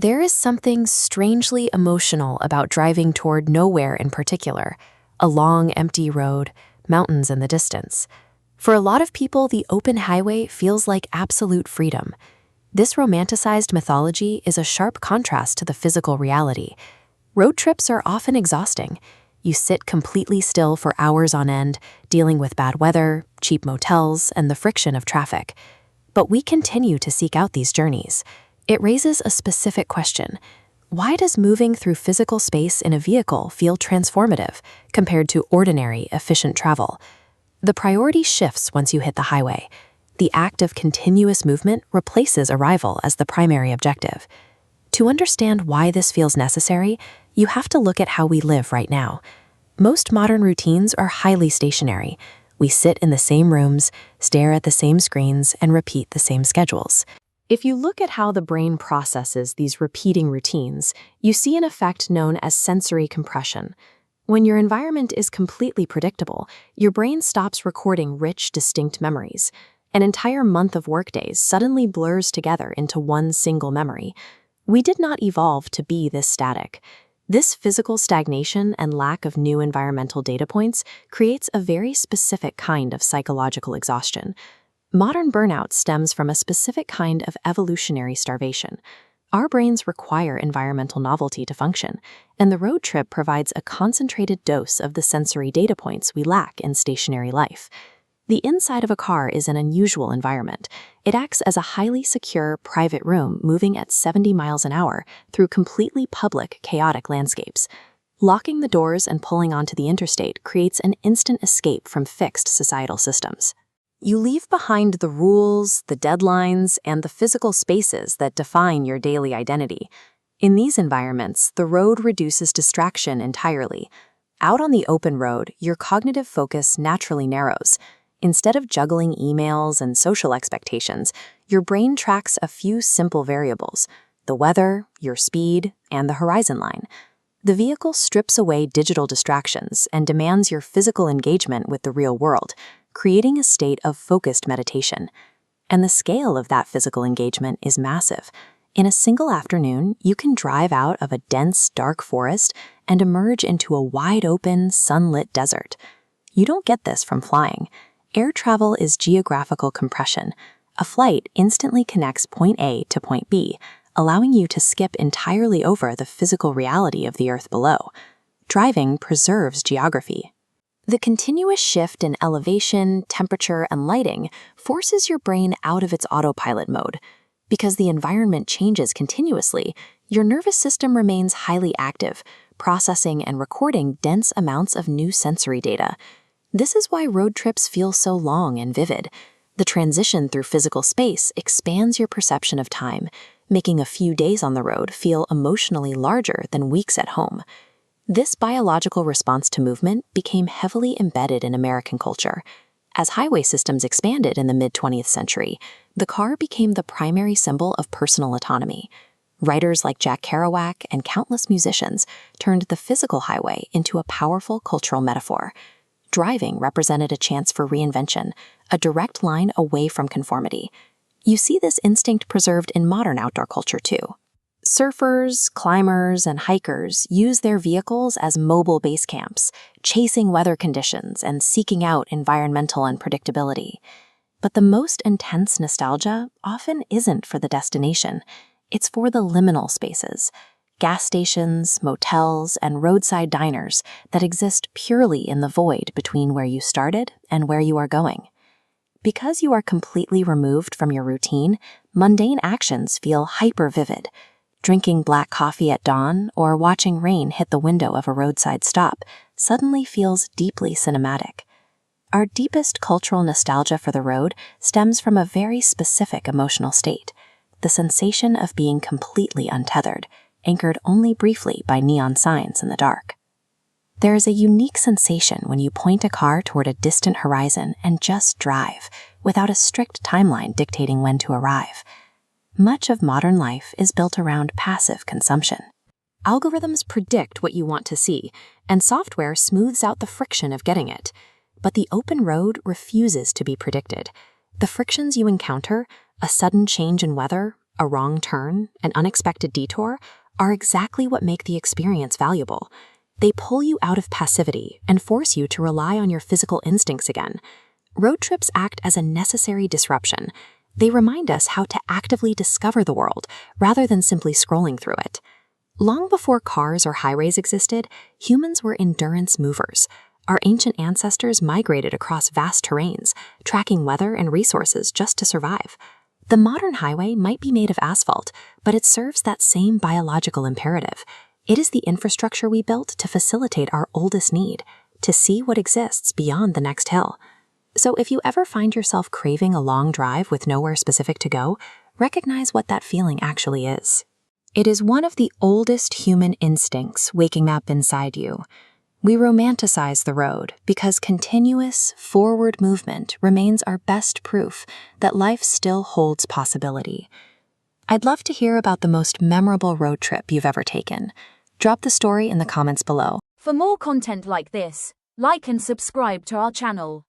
There is something strangely emotional about driving toward nowhere in particular, a long, empty road, mountains in the distance. For a lot of people, the open highway feels like absolute freedom. This romanticized mythology is a sharp contrast to the physical reality. Road trips are often exhausting. You sit completely still for hours on end, dealing with bad weather, cheap motels, and the friction of traffic. But we continue to seek out these journeys. It raises a specific question. Why does moving through physical space in a vehicle feel transformative compared to ordinary, efficient travel? The priority shifts once you hit the highway. The act of continuous movement replaces arrival as the primary objective. To understand why this feels necessary, you have to look at how we live right now. Most modern routines are highly stationary. We sit in the same rooms, stare at the same screens, and repeat the same schedules. If you look at how the brain processes these repeating routines, you see an effect known as sensory compression. When your environment is completely predictable, your brain stops recording rich, distinct memories. An entire month of workdays suddenly blurs together into one single memory. We did not evolve to be this static. This physical stagnation and lack of new environmental data points creates a very specific kind of psychological exhaustion. Modern burnout stems from a specific kind of evolutionary starvation. Our brains require environmental novelty to function, and the road trip provides a concentrated dose of the sensory data points we lack in stationary life. The inside of a car is an unusual environment. It acts as a highly secure, private room moving at 70 miles an hour through completely public, chaotic landscapes. Locking the doors and pulling onto the interstate creates an instant escape from fixed societal systems. You leave behind the rules, the deadlines, and the physical spaces that define your daily identity. In these environments, the road reduces distraction entirely. Out on the open road, your cognitive focus naturally narrows. Instead of juggling emails and social expectations, your brain tracks a few simple variables: the weather, your speed, and the horizon line. The vehicle strips away digital distractions and demands your physical engagement with the real world, creating a state of focused meditation. And the scale of that physical engagement is massive. In a single afternoon, you can drive out of a dense, dark forest and emerge into a wide-open, sunlit desert. You don't get this from flying. Air travel is geographical compression. A flight instantly connects point A to point B, allowing you to skip entirely over the physical reality of the earth below. Driving preserves geography. The continuous shift in elevation, temperature, and lighting forces your brain out of its autopilot mode. Because the environment changes continuously, your nervous system remains highly active, processing and recording dense amounts of new sensory data. This is why road trips feel so long and vivid. The transition through physical space expands your perception of time, making a few days on the road feel emotionally larger than weeks at home. This biological response to movement became heavily embedded in American culture. As highway systems expanded in the mid-20th century, the car became the primary symbol of personal autonomy. Writers like Jack Kerouac and countless musicians turned the physical highway into a powerful cultural metaphor. Driving represented a chance for reinvention, a direct line away from conformity. You see this instinct preserved in modern outdoor culture too. Surfers, climbers, and hikers use their vehicles as mobile base camps, chasing weather conditions and seeking out environmental unpredictability. But the most intense nostalgia often isn't for the destination. It's for the liminal spaces, gas stations, motels, and roadside diners that exist purely in the void between where you started and where you are going. Because you are completely removed from your routine, mundane actions feel hyper-vivid. Drinking black coffee at dawn or watching rain hit the window of a roadside stop suddenly feels deeply cinematic. Our deepest cultural nostalgia for the road stems from a very specific emotional state, the sensation of being completely untethered, anchored only briefly by neon signs in the dark. There is a unique sensation when you point a car toward a distant horizon and just drive, without a strict timeline dictating when to arrive. Much of modern life is built around passive consumption. Algorithms predict what you want to see, and software smooths out the friction of getting it. But the open road refuses to be predicted. The frictions you encounter, a sudden change in weather, a wrong turn, an unexpected detour, are exactly what make the experience valuable. They pull you out of passivity and force you to rely on your physical instincts again. Road trips act as a necessary disruption. They remind us how to actively discover the world rather than simply scrolling through it. Long before cars or highways existed, humans were endurance movers. Our ancient ancestors migrated across vast terrains, tracking weather and resources just to survive. The modern highway might be made of asphalt, but it serves that same biological imperative. It is the infrastructure we built to facilitate our oldest need, to see what exists beyond the next hill. So if you ever find yourself craving a long drive with nowhere specific to go, recognize what that feeling actually is. It is one of the oldest human instincts waking up inside you. We romanticize the road because continuous, forward movement remains our best proof that life still holds possibility. I'd love to hear about the most memorable road trip you've ever taken. Drop the story in the comments below. For more content like this, like and subscribe to our channel.